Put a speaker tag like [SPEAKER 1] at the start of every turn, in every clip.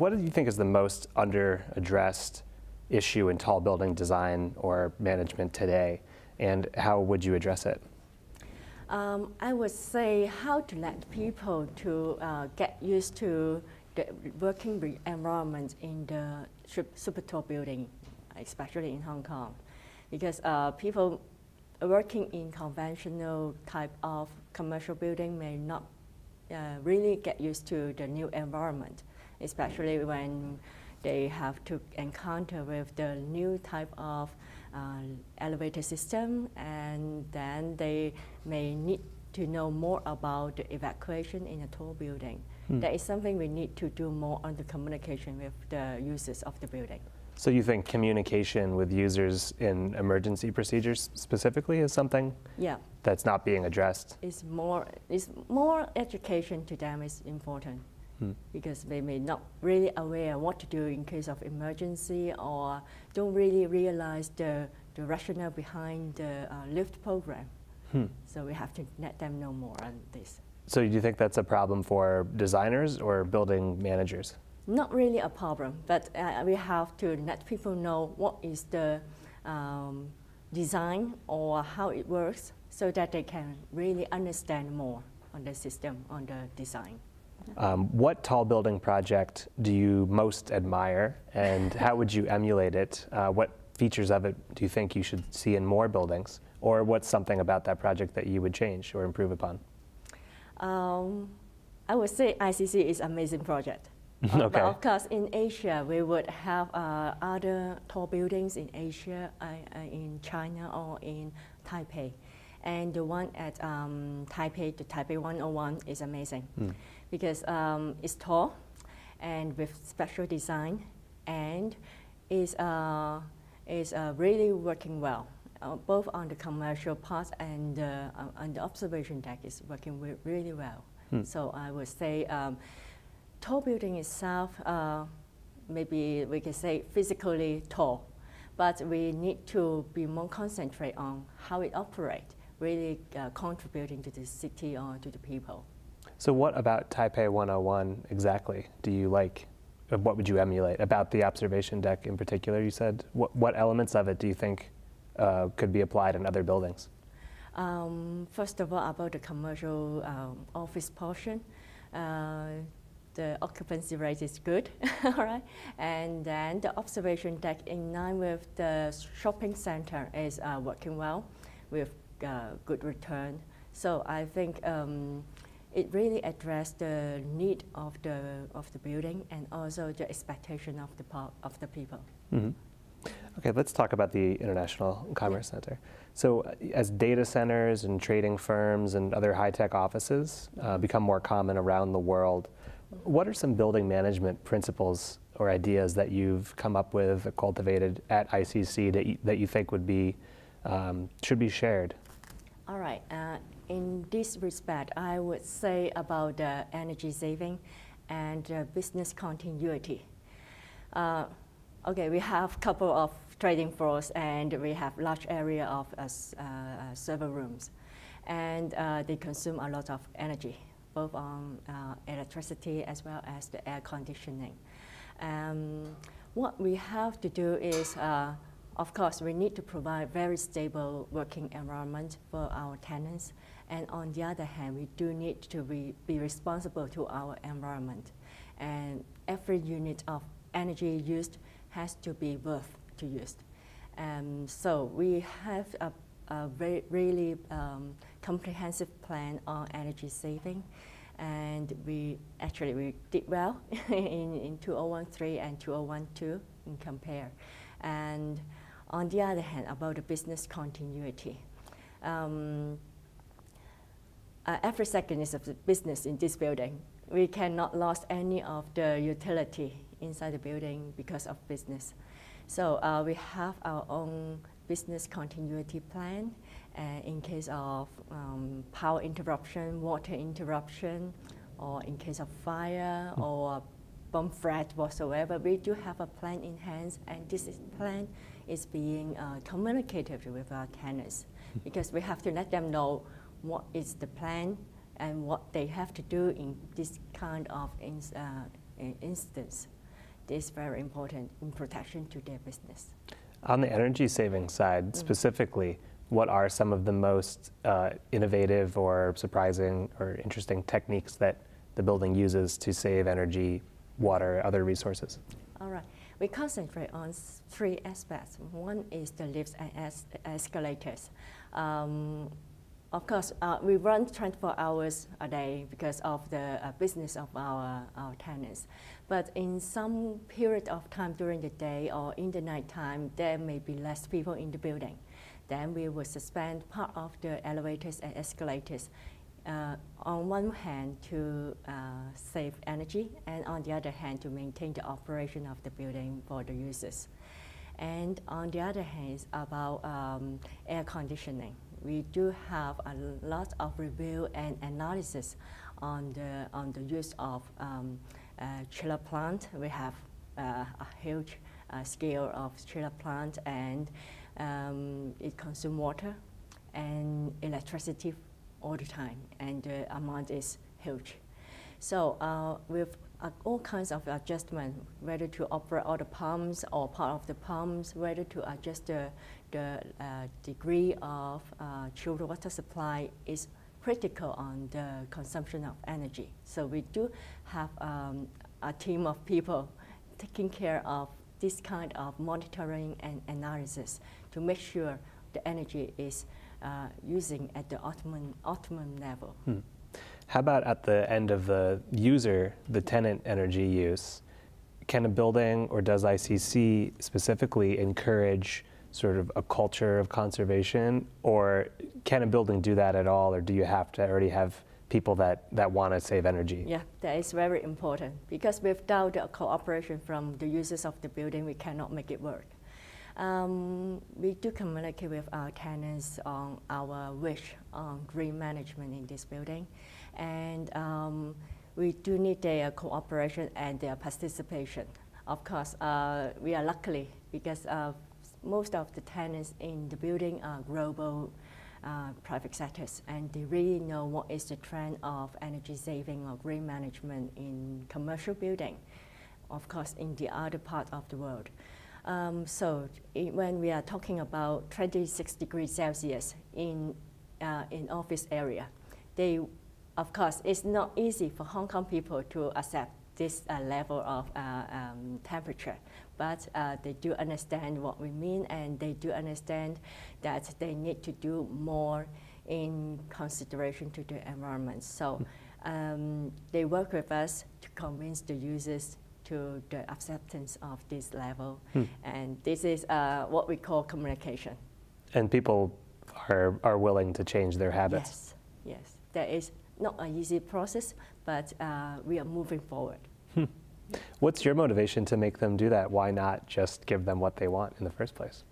[SPEAKER 1] what do you think is the most under-addressed issue in tall building design or management today, and how would you address it?
[SPEAKER 2] I would say how to let people to get used to the working environment in the super tall building, especially in Hong Kong, because people working in conventional type of commercial building may not really get used to the new environment, especially when they have to encounter with the new type of elevator system, and then they may need to know more about the evacuation in a tall building. That is something we need to do more on the communication with the users of the building.
[SPEAKER 1] So you think communication with users in emergency procedures specifically is something that's not being addressed?
[SPEAKER 2] It's more education to them is important. Because they may not really aware what to do in case of emergency, or don't really realize the rationale behind the lift program. So we have to let them know more on this.
[SPEAKER 1] So do you think that's a problem for designers or building managers?
[SPEAKER 2] Not really a problem, but we have to let people know what is the design or how it works, so that they can really understand more on the system, on the design.
[SPEAKER 1] What tall building project do you most admire, and how would you emulate it? What features of it do you think you should see in more buildings, or what's something about that project that you would change or improve upon?
[SPEAKER 2] I would say ICC is an amazing project. But of course, in Asia, we would have other tall buildings in Asia, in China or in Taipei. And the one at Taipei, the Taipei 101 is amazing because it's tall and with special design, and is really working well. Both on the commercial part and on the observation deck is working really well. So I would say tall building itself, maybe we can say physically tall, but we need to be more concentrate on how it operates, really contributing to the city or to the people.
[SPEAKER 1] So what about Taipei 101 exactly do you like? What would you emulate about the observation deck in particular, you said? What elements of it do you think could be applied in other buildings?
[SPEAKER 2] First of all, about the commercial office portion, the occupancy rate is good, all right? And then the observation deck in line with the shopping center is working well with good return. So I think it really addressed the need of the building and also the expectation of the people.
[SPEAKER 1] Okay, let's talk about the International Commerce Center. So as data centers and trading firms and other high-tech offices become more common around the world, what are some building management principles or ideas that you've come up with or cultivated at ICC that you think would be, should be shared?
[SPEAKER 2] All right. In this respect, I would say about energy saving and business continuity. Okay, we have a couple of trading floors and we have large area of server rooms, and they consume a lot of energy, both on electricity as well as the air conditioning. What we have to do is, of course, we need to provide very stable working environment for our tenants, and on the other hand, we do need to be responsible to our environment, and every unit of energy used has to be worth to use. So we have a really comprehensive plan on energy saving, and we did well in 2013 and 2012 in compare. And on the other hand, about the business continuity. Every second is a business in this building. We cannot lose any of the utility inside the building because of business. So we have our own business continuity plan in case of power interruption, water interruption, or in case of fire or bomb threat whatsoever. We do have a plan in hand, and this plan is being communicated with our tenants, because we have to let them know what is the plan and what they have to do in this kind of instance. is very important in protection to their business.
[SPEAKER 1] On the energy saving side specifically, what are some of the most innovative or surprising or interesting techniques that the building uses to save energy, water, other resources?
[SPEAKER 2] All right. We concentrate on three aspects. One is the lifts and escalators. Of course, we run 24 hours a day because of the business of our tenants. But in some period of time during the day or in the night time, there may be less people in the building. Then we will suspend part of the elevators and escalators. On one hand to save energy, and on the other hand to maintain the operation of the building for the users. And on the other hand is about air conditioning. We do have a lot of review and analysis on the use of chiller plant. We have a huge scale of chiller plant, and it consumes water and electricity all the time, and the amount is huge. So with all kinds of adjustment, whether to operate all the pumps or part of the pumps, whether to adjust the degree of chilled water supply is critical on the consumption of energy. So we do have a team of people taking care of this kind of monitoring and analysis to make sure the energy is using at the optimum level.
[SPEAKER 1] How about at the end of the user, the tenant energy use? Can a building, or does ICC specifically encourage sort of a culture of conservation, or can a building do that at all, or do you have to already have people that want to save energy?
[SPEAKER 2] Yeah, that is very important, because without the cooperation from the users of the building, we cannot make it work. We do communicate with our tenants on our wish on green management in this building, and we do need their cooperation and their participation. Of course, we are lucky because most of the tenants in the building are global private sectors, and they really know what is the trend of energy saving or green management in commercial building, of course, in the other part of the world. So when we are talking about 26 degrees Celsius in office area, of course, it's not easy for Hong Kong people to accept this level of temperature, but they do understand what we mean, and they do understand that they need to do more in consideration to the environment. So they work with us to convince the users to the acceptance of this level, and this is what we call communication.
[SPEAKER 1] And people are willing to change their habits.
[SPEAKER 2] Yes, yes. That is not an easy process, but we are moving forward.
[SPEAKER 1] What's your motivation to make them do that? Why not just give them what they want in the first place?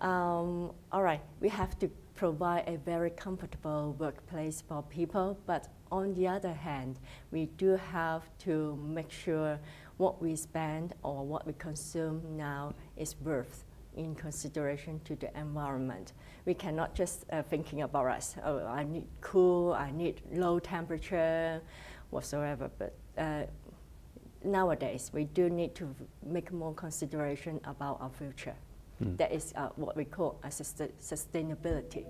[SPEAKER 2] All right, we have to provide a very comfortable workplace for people, but on the other hand, we do have to make sure what we spend or what we consume now is worth in consideration to the environment. We cannot just thinking about us, oh, I need cool, I need low temperature, whatsoever, but nowadays we do need to make more consideration about our future. That is what we call a sustainability.